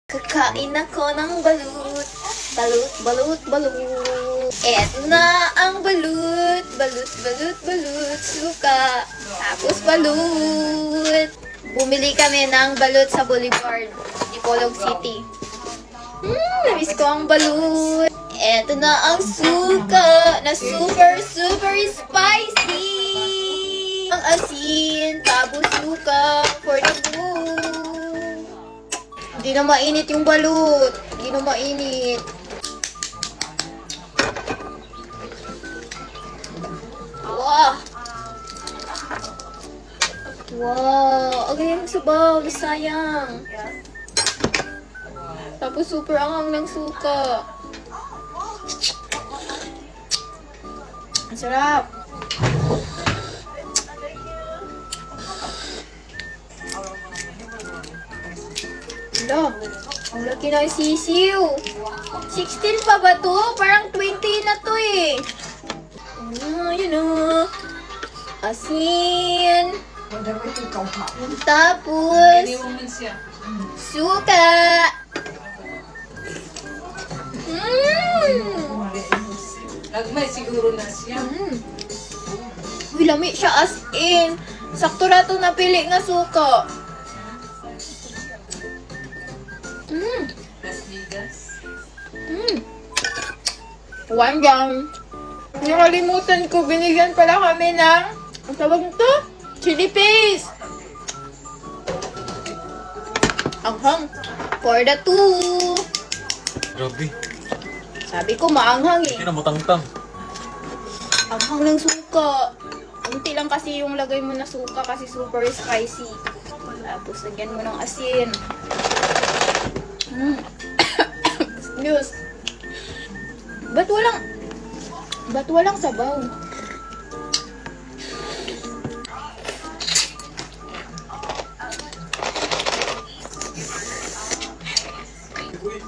Kakain ako ng balut. Balut, balut, balut. Eto na ang balut. Balut, balut, balut. Suka. Tapos balut. Bumili kami ng balut sa Boulevard, Dipolog City. Namiss ko ang balut. Eto na ang suka na super, super spicy. Ang asin, tapos suka for the mood. Hindi na mainit yung balut. Hindi na mainit. Wow! Wow! Agay ang sabaw. Sayang. Tapos super anghang ng suka. Ang sarap. Hala, ang laki ng sisiw. 16 pa ba to? Parang 20 na to eh. Yun o. Asin. Tapos, suka. Nagmay siguro na siya. Uy, lami siya as in. Sakto na to napili nga suka. Las migas. One jam. Nakalimutan ko, binigyan pala kami ng, ang tawag nito? Chili paste. Anghang. For the two. Grabe, Sabi ko maanghang eh. hindi na matangtang. Anghang ng suka. Unti lang kasi yung lagay mo na suka kasi super spicy. Tapos lagyan mo ng asin. News. Ba't walang sabaw?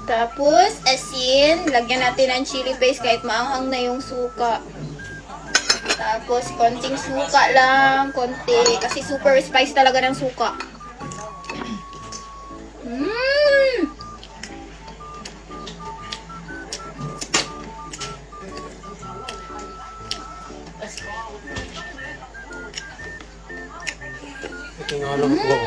Tapos, asin. Lagyan natin ng chili paste kahit maanghang na yung suka. Tapos, konting suka lang. Konti. Kasi super spice talaga ng suka. Ito yung alam ko ako.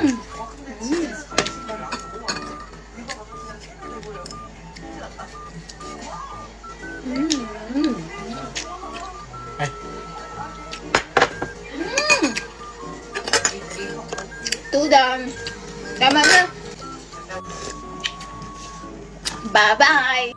Ay, Tudang. Tama na. Bye-bye.